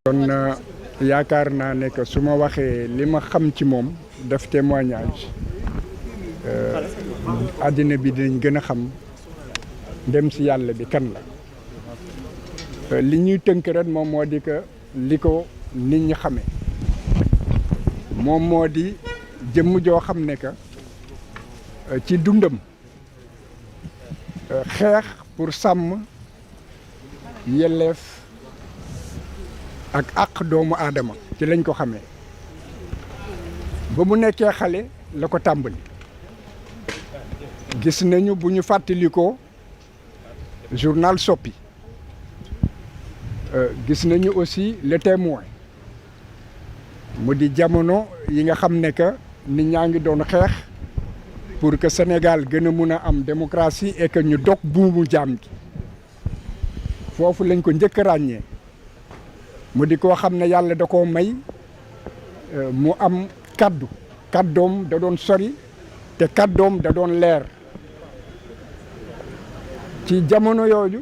kon yaakaar naa ne que su ma waxee li ma xam ci moom def témoignage àddina bi dinañ gën a xam dem si yàlla bi kan la li ñuy tënk ren moom moo di que li ko nit ñi xamee moom moo di jëmm joo xam ne que ci dundam xeex pour sàmm yelleef ak àq doomu aadama ci lañ ko xamee ba mu nekkee xale la ko tàmbali gis nañu bu ñu fàttalikoo journal Sopi gis nañu aussi Le Témoin mu di jamono yi nga xam ne que nit ñaa ngi doon xeex pour que Sénégal gën a mun a am démocratie et que ñu dog buumu jaam gi foofu lañ ko njëkk a ràññee mu di koo xam ne yàlla da koo may mu am kàddoom da doon sori te kàddoom da doon leer ci jamono yooyu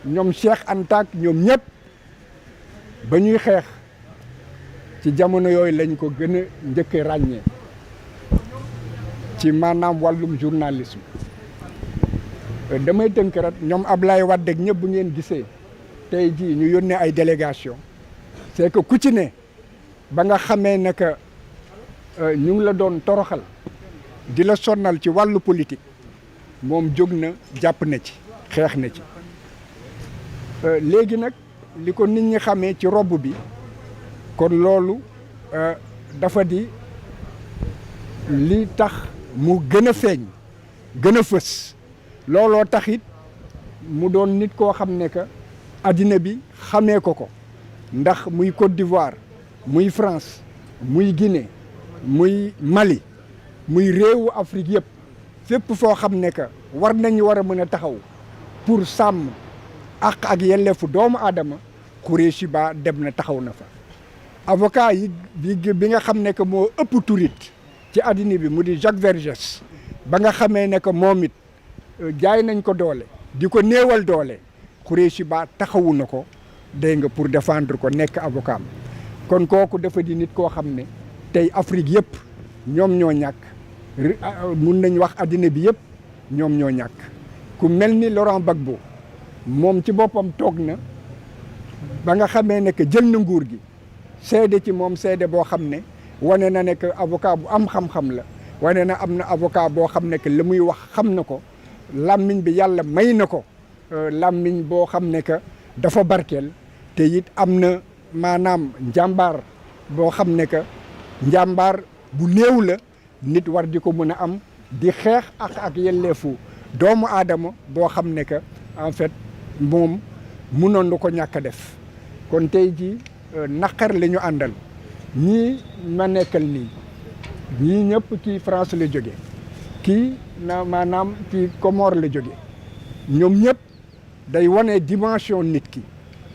ñoom Cheikh Anta ñoom ñëpp ba ñuy xeex ci jamono yooyu lañ ko gën a njëkk a ràññee ci maanaam wàllum journalisme damay tënk rek ñoom Ablaye Wade ak ñëpp bu ngeen gisee tey jii ñu yónnee ay délégation c'est que ku ci ne ba nga xamee ne que ñu ngi la doon toroxal di la sonnal ci wàllu politique moom jóg na jàpp na ci xeex na ci léegi nag li ko nit ñi xamee ci robb bi kon loolu dafa di li tax mu gën a feeñ gën a fës looloo taxit mu doon nit koo xam ne que addina bi xamee ko ndax muy Côte d'Ivoire muy France muy Guinée muy Mali muy réewu Afrique yëpp fépp foo xam ne que war a mën a taxaw pour sàmm ak yelleefu doomu aadama Khoureyssi Ba dem na taxaw na fa. avocat yi bi nga xam ne que moo ëpp turit ci addina bi mu di Jacques Vergès ba nga xamee ne que moom it jaay nañ ko doole di ko néewal doole Khoureyssi Ba taxawu na ko dégg nga pour défendre ko nekk avocat kon kooku dafa di nit koo xam ne tey Afrique yëpp ñoom ñoo ñàkk mun nañ wax addina bi yëpp ñoom ñoo ñàkk ku mel ni Laurent Gbagbo moom ci boppam toog na ba nga xamee ne que jël na nguur gi seede ci moom seede boo xam ne wane na ne que avocat bu am xam-xam la wane na am na avocat boo xam ne que li muy wax xam na ko làmmiñ bi yàlla may na ko làmmiñ boo xam ne que dafa barkeel te it am na maanaam njàmbaar boo xam ne que njàmbaar bu néew la nit war di ko mën a am di xeex ak yelleefu doomu aadama boo xam ne que en fait moom mënoon na ko ñàkk a def kon tey jii naqar la ñu àndal ñii ma nekkal nii ñii ñëpp ci France la jóge kii na maanaam ci Comore la jóge ñoom ñëpp day wane dimension nit ki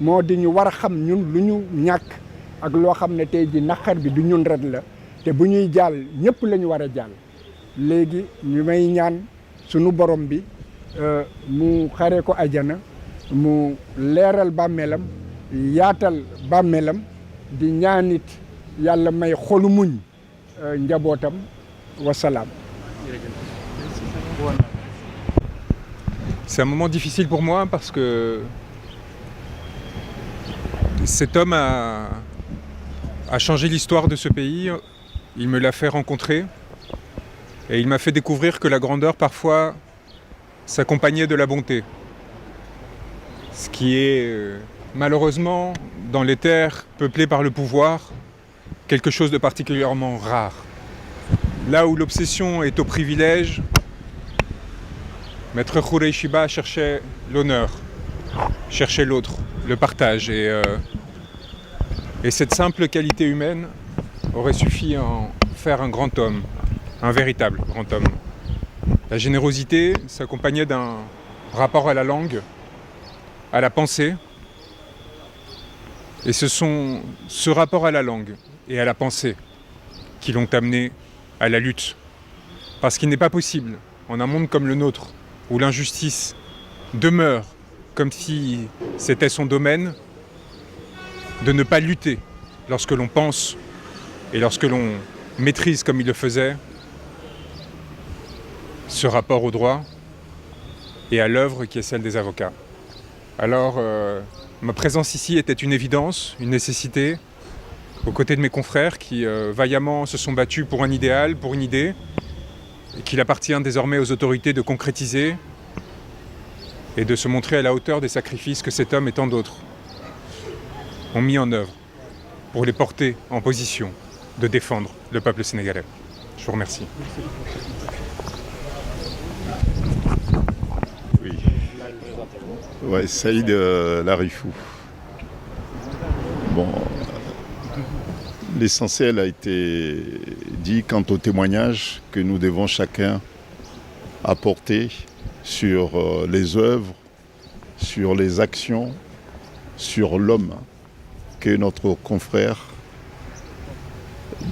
moo di ñu war a xam ñun lu ñu ñàkk ak loo xam ne tey ji naqar bi du ñun ret la te bu ñuy jàll ñëpp la ñu war a jàll léegi ñu may ñaan sunu borom bi mu xare ko ajana mu leeral bàmmeelam yaatal bàmmeelam di ñaanit yàlla may xolu muñ njabootam wasalaam. C'est un moment difficile pour moi parce que cet homme a changé l'histoire de ce pays. Il me l'a fait rencontrer et il m'a fait découvrir que la grandeur parfois s'accompagnait de la bonté. Ce qui est malheureusement dans les terres peuplées par le pouvoir quelque chose de particulièrement rare. Là où l'obsession est au privilège, Maître Khoureyssi Ba cherchait l'honneur, cherchait l'autre, le partage. Et cette simple qualité humaine aurait suffi à en faire un grand homme, un véritable grand homme. La générosité s'accompagnait d'un rapport à la langue, à la pensée. Et ce sont ce rapport à la langue et à la pensée qui l'ont amené à la lutte. Parce qu'il n'est pas possible, en un monde comme le nôtre, où l'injustice demeure comme si c'était son domaine, de ne pas lutter lorsque l'on pense et lorsque l'on maîtrise comme il le faisait ce rapport au droit et à l'œuvre qui est celle des avocats. Alors, ma présence ici était une évidence, une nécessité, aux côtés de mes confrères qui vaillamment se sont battus pour un idéal, pour une idée, et qu'il appartient désormais aux autorités de concrétiser et de se montrer à la hauteur des sacrifices que cet homme et tant d'autres ont mis en œuvre pour les porter en position de défendre le peuple sénégalais. Je vous remercie. Oui. Ouais, Saïd Larifou. Bon, l'essentiel a été dit quant au témoignage que nous devons chacun apporter sur les œuvres, sur les actions, sur l'homme qu'est notre confrère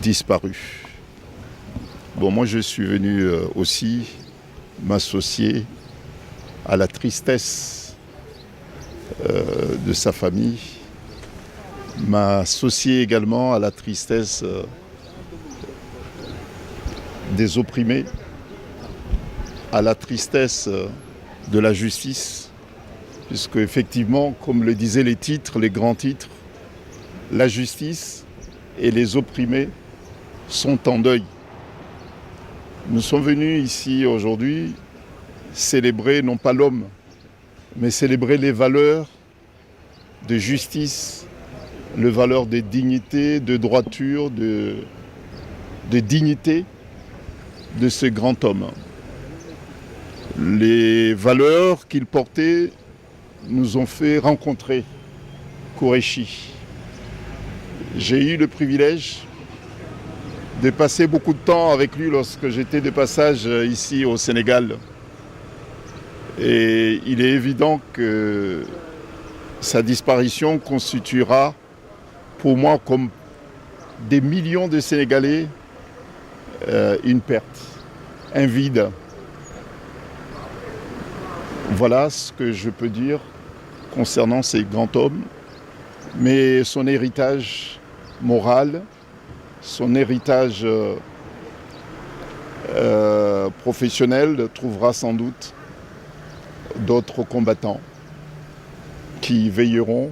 disparu. Bon, moi je suis venu aussi m'associer à la tristesse de sa famille, m'associer également à la tristesse des opprimés, à la tristesse de la justice, puisque effectivement, comme le disaient les titres, les grands titres, la justice et les opprimés sont en deuil. Nous sommes venus ici aujourd'hui célébrer non pas l'homme, mais célébrer les valeurs de justice, les valeurs de dignité, de droiture, de dignité de ce grand homme. Les valeurs qu'il portait nous ont fait rencontrer Qureshi. J'ai eu le privilège de passer beaucoup de temps avec lui lorsque j'étais de passage ici au Sénégal. Et il est évident que sa disparition constituera pour moi, comme des millions de Sénégalais, une perte, un vide. Voilà ce que je peux dire concernant ces grands hommes, mais son héritage moral, son héritage professionnel trouvera sans doute d'autres combattants qui veilleront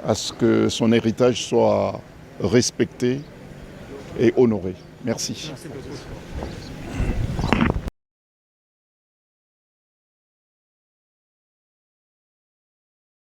à ce que son héritage soit respecté et honoré. Merci. Merci beaucoup.